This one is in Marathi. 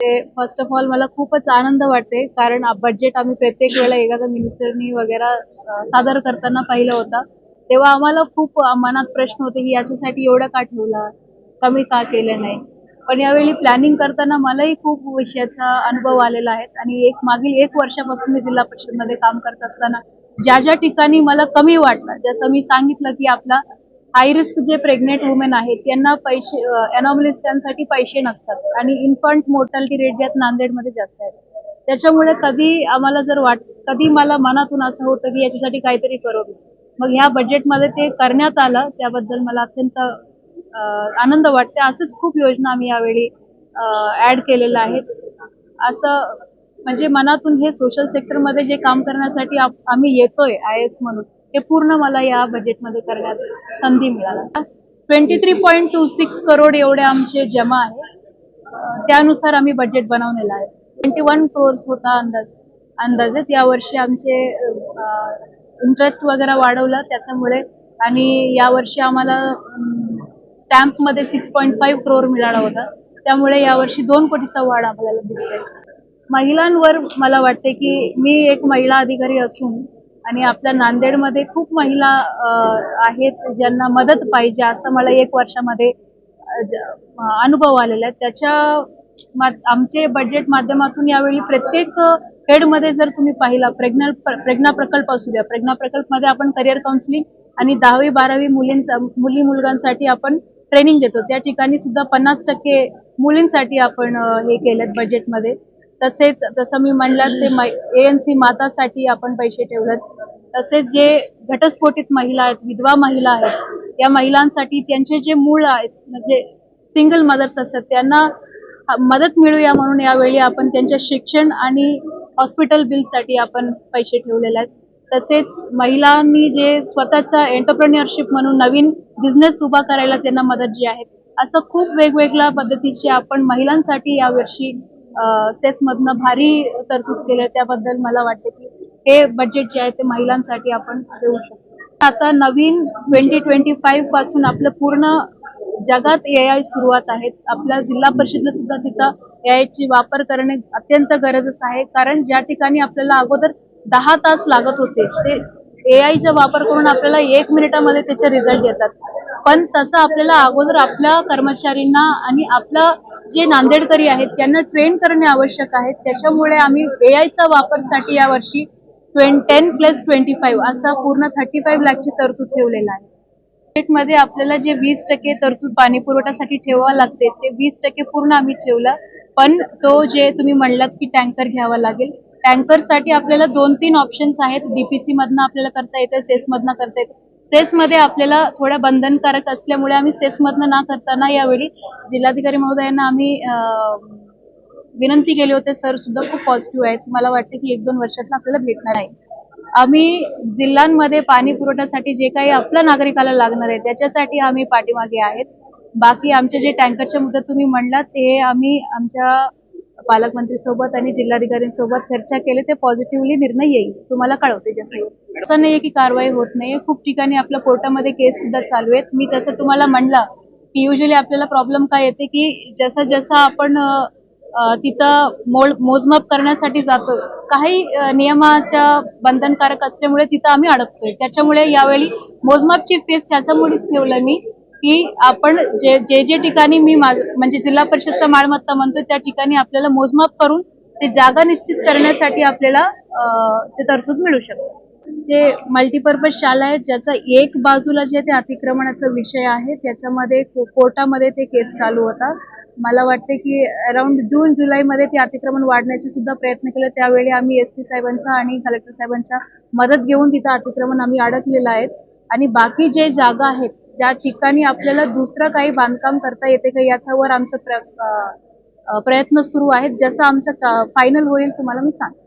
ते फर्स्ट ऑफ ऑल मला खूपच आनंद वाटते, कारण बजेट आम्ही प्रत्येक वेळेला एखाद्या मिनिस्टरनी वगैरे सादर करताना पाहिलं होतं. तेव्हा आम्हाला खूप मनात प्रश्न होते की याच्यासाठी एवढं का ठेवलं, कमी का केलं नाही. पण यावेळी प्लॅनिंग करताना मलाही खूप विषयाचा अनुभव आलेला आहे आणि मागील 1 वर्षापासून मी जिल्हा परिषदमध्ये काम करत असताना ज्या ज्या ठिकाणी मला कमी वाटलं, जसं मी सांगितलं की आपला हाय रिस्क जे प्रेग्नेंट वुमेन आहेत त्यांना पैसे एनॉमली स्कॅनसाठी पैसे नसतात आणि इन्फंट मोर्टॅलिटी रेट ज्यात नांदेडमध्ये जास्त आहे. त्याच्यामुळे कधी मला मनातून असं होतं की याच्यासाठी काहीतरी करावं. मग ह्या बजेटमध्ये ते करण्यात आलं, त्याबद्दल मला अत्यंत आनंद वाटते. असंच खूप योजना आम्ही यावेळी ऍड केलेल्या आहेत. असं म्हणजे मनातून हे सोशल सेक्टरमध्ये जे काम करण्यासाठी आम्ही येतोय IAS म्हणून, हे पूर्ण मला या बजेटमध्ये करण्याची संधी मिळाली. 23.26 करोड एवढे आमचे जमा आहे. त्यानुसार आम्ही बजेट बनवलेलं आहे. 21 crores होता अंदाजे. यावर्षी आमचे इंटरेस्ट वगैरे वाढवला त्याच्यामुळे, आणि यावर्षी आम्हाला स्टॅम्पमध्ये 6.5 crore मिळाला होता. त्यामुळे यावर्षी 2 कोटीचा वाढ आपल्याला दिसतोय. महिलांवर मला वाटते की मी एक महिला अधिकारी असून आणि आपल्या नांदेडमध्ये खूप महिला आहेत ज्यांना मदत पाहिजे, असं मला 1 वर्षामध्ये अनुभव आलेला आहे. आमचे बजेट माध्यमातून यावेळी प्रत्येक हेडमध्ये जर तुम्ही पाहिला, प्रज्ञा प्रकल्प असू द्या, प्रज्ञा प्रकल्पमध्ये आपण करिअर काउन्सिलिंग आणि 10वी-12वी मुली मुलगांसाठी आपण ट्रेनिंग देतो. त्या ठिकाणी सुद्धा 50% मुलींसाठी आपण हे केलेत बजेटमध्ये. तसेच जसं मी म्हणलं ते ANC मातासाठी आपण पैसे ठेवलेत. तसेच जे घटस्फोटित महिला आहेत, विधवा महिला आहेत, या महिलांसाठी त्यांचे जे मूळ आहेत म्हणजे सिंगल मदर्स असतात त्यांना मदत मिळूया म्हणून यावेळी आपण त्यांच्या शिक्षण आणि हॉस्पिटल बिलसाठी आपण पैसे ठेवलेले आहेत. तसेच महिलांनी जे स्वतःचा एंटरप्रेन्युअरशिप म्हणून नवीन बिझनेस उभा करायला त्यांना मदत जी आहे, असं खूप वेगवेगळ्या पद्धतीचे आपण महिलांसाठी यावर्षी सेसमधनं भारी तरतूद केलं. त्याबद्दल मला वाटते की हे बजेट जे आहे ते महिलांसाठी आपण देऊ शकतो. आता नवीन 2025 पासून आपलं पूर्ण जगात AI सुरुवात आहे. आपल्या जिल्हा परिषदला सुद्धा तिथं AI ची वापर करणे अत्यंत गरजेचं आहे, कारण ज्या ठिकाणी आपल्याला अगोदर 10 तास लागत होते, ते AI चा वापर करून आपल्याला 1 मिनिटामध्ये त्याचे रिझल्ट येतात. पण तसं आपल्याला अगोदर आपल्या कर्मचारींना आणि आपलं जे नांदेडकरी आहेत त्यांना ट्रेन करणे आवश्यक आहे. त्याच्यामुळे आम्ही AI चा वापरसाठी यावर्षी 10+25 असा पूर्ण 35 लाखची तरतूद ठेवलेला आहे. बजेटमध्ये आपल्याला जे 20% तरतूद पाणी पुरवठ्यासाठी ठेवावं लागते, ते 20% पूर्ण आम्ही ठेवलं. पण तो जे तुम्ही म्हणलात की टँकर घ्यावा लागेल, टँकरसाठी आपल्याला 2-3 ऑप्शन्स आहेत. DPC मधनं आपल्याला करता येतं, सेस मधनं करता येतं. सेस मध्ये आपल्याला थोडं बंधनकारक असल्यामुळे आम्ही सेस मधनं ना करताना यावेळी जिल्हाधिकारी महोदयांना आम्ही विनंती केली होती. सर सुद्धा खूप पॉझिटिव्ह आहेत. मला वाटतं की 1-2 वर्षात आपल्याला भेटणार आहे. आम्ही जिल्ह्यांमध्ये पाणी पुरवठ्यासाठी जे काही आपल्या नागरिकाला लागणार आहे त्याच्यासाठी आम्ही पाठीमागे आहेत. बाकी आमचे जे टँकरच्या मुद्दे तुम्ही म्हणलात ते आम्ही आमच्या पालकमंत्रीसोबत आणि जिल्हाधिकाऱ्यांसोबत चर्चा केली. ते पॉझिटिव्हली निर्णय येईल, तुम्हाला कळवते. जसं असं नाहीये की कारवाई होत नाहीये. खूप ठिकाणी आपल्या कोर्टामध्ये केस सुद्धा चालू आहेत. मी तसं तुम्हाला म्हणलं की युजली आपल्याला प्रॉब्लेम काय येते की जसं आपण तिथं मोजमाप करण्यासाठी जातो, काही नियमाच्या बंधनकारक असल्यामुळे तिथं आम्ही अडकतोय. त्याच्यामुळे यावेळी मोजमापची फेज त्याच्यामुळेच ठेवलं मी की आपण जे ठिकाणी मी म्हणजे जिल्हा परिषदचा मालमत्ता म्हणतोय त्या ठिकाणी आपल्याला मोजमाप करून ते जागा निश्चित करण्यासाठी आपल्याला ते तरतूद मिळू शकते. जे मल्टीपर्पज शाळा आहेत ज्याचा एक बाजूला जे ते अतिक्रमणाचा विषय आहे, त्याच्यामध्ये कोर्टामध्ये ते केस चालू होता. मला वाटते की अराउंड जून-जुलैमध्ये ते अतिक्रमण वाढण्याचे सुद्धा प्रयत्न केले. त्यावेळी आम्ही SP साहेबांचा आणि कलेक्टर साहेबांच्या मदत घेऊन तिथं अतिक्रमण आम्ही अडकलेलं आहे. आणि बाकी जे जागा आहेत ज्या ठिकाणी आपल्याला दुसरं काही बांधकाम करता येते का याच्यावर आमचं प्रयत्न सुरू आहेत. जसं आमचं फायनल होईल तुम्हाला मी सांगते.